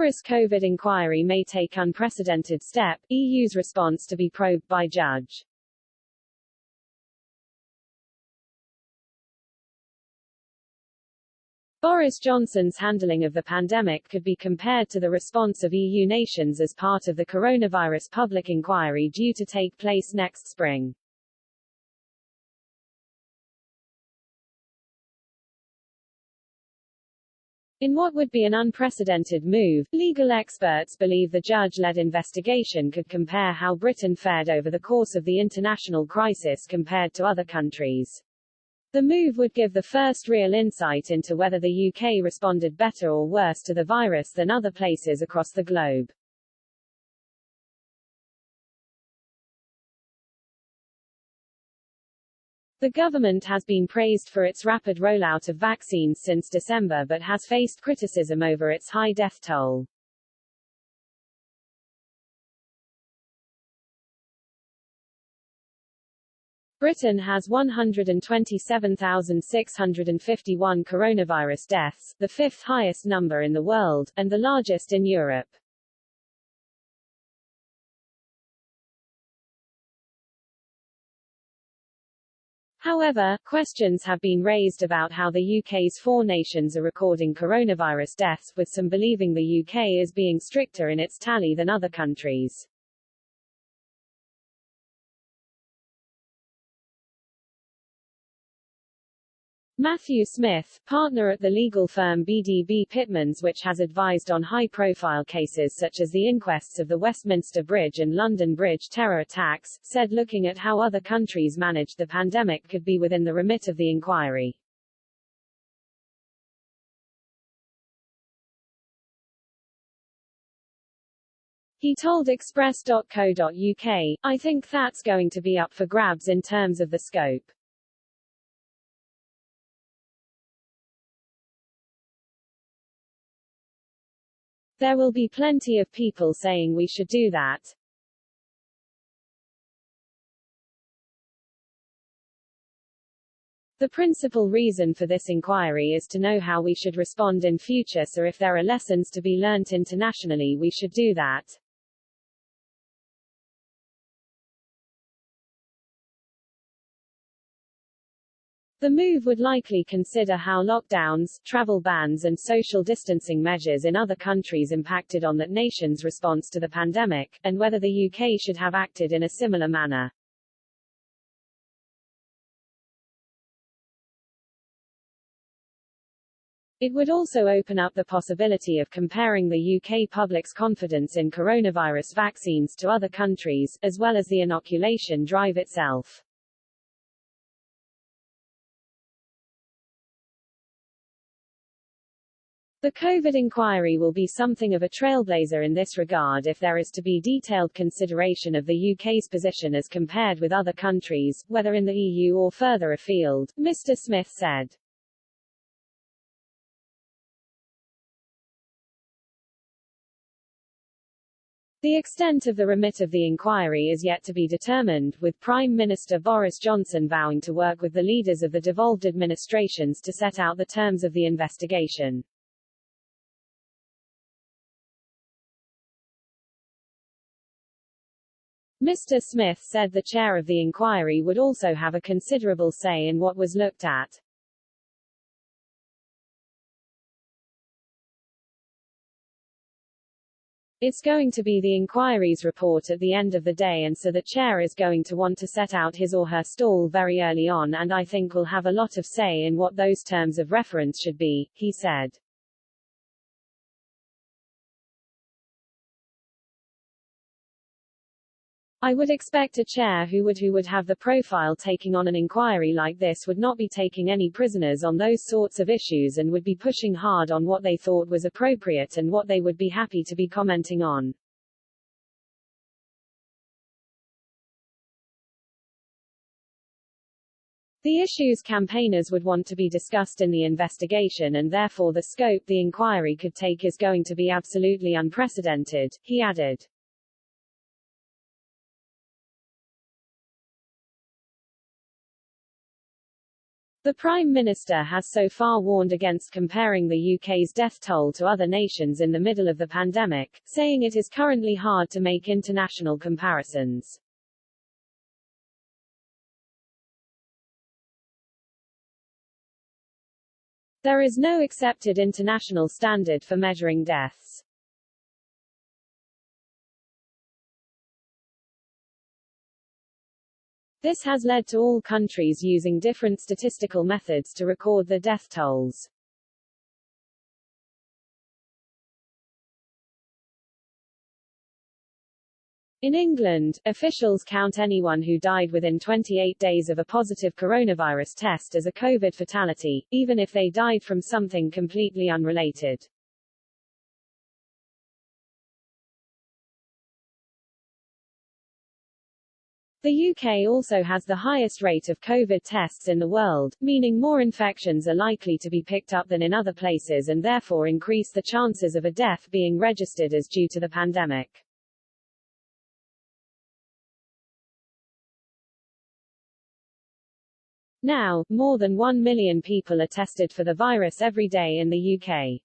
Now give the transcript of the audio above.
Boris COVID inquiry may take unprecedented step, EU's response to be probed by judge. Boris Johnson's handling of the pandemic could be compared to the response of EU nations as part of the coronavirus public inquiry due to take place next spring. In what would be an unprecedented move, legal experts believe the judge-led investigation could compare how Britain fared over the course of the international crisis compared to other countries. The move would give the first real insight into whether the UK responded better or worse to the virus than other places across the globe. The government has been praised for its rapid rollout of vaccines since December but has faced criticism over its high death toll. Britain has 127,651 coronavirus deaths, the fifth highest number in the world, and the largest in Europe. However, questions have been raised about how the UK's four nations are recording coronavirus deaths, with some believing the UK is being stricter in its tally than other countries. Matthew Smith, partner at the legal firm BDB Pitmans, which has advised on high-profile cases such as the inquests of the Westminster Bridge and London Bridge terror attacks, said looking at how other countries managed the pandemic could be within the remit of the inquiry. He told Express.co.uk, "I think that's going to be up for grabs in terms of the scope. There will be plenty of people saying we should do that. The principal reason for this inquiry is to know how we should respond in future, so if there are lessons to be learnt internationally we should do that." The move would likely consider how lockdowns, travel bans and social distancing measures in other countries impacted on that nation's response to the pandemic, and whether the UK should have acted in a similar manner. It would also open up the possibility of comparing the UK public's confidence in coronavirus vaccines to other countries, as well as the inoculation drive itself. The COVID inquiry will be something of a trailblazer in this regard if there is to be detailed consideration of the UK's position as compared with other countries, whether in the EU or further afield, Mr. Smith said. The extent of the remit of the inquiry is yet to be determined, with Prime Minister Boris Johnson vowing to work with the leaders of the devolved administrations to set out the terms of the investigation. Mr. Smith said the chair of the inquiry would also have a considerable say in what was looked at. It's going to be the inquiry's report at the end of the day, and so the chair is going to want to set out his or her stall very early on, and I think will have a lot of say in what those terms of reference should be, he said. I would expect a chair who would have the profile taking on an inquiry like this would not be taking any prisoners on those sorts of issues and would be pushing hard on what they thought was appropriate and what they would be happy to be commenting on. The issues campaigners would want to be discussed in the investigation, and therefore the scope the inquiry could take is going to be absolutely unprecedented, he added. The Prime Minister has so far warned against comparing the UK's death toll to other nations in the middle of the pandemic, saying it is currently hard to make international comparisons. There is no accepted international standard for measuring deaths. This has led to all countries using different statistical methods to record the death tolls. In England, officials count anyone who died within 28 days of a positive coronavirus test as a COVID fatality, even if they died from something completely unrelated. The UK also has the highest rate of COVID tests in the world, meaning more infections are likely to be picked up than in other places and therefore increase the chances of a death being registered as due to the pandemic. Now, more than 1 million people are tested for the virus every day in the UK.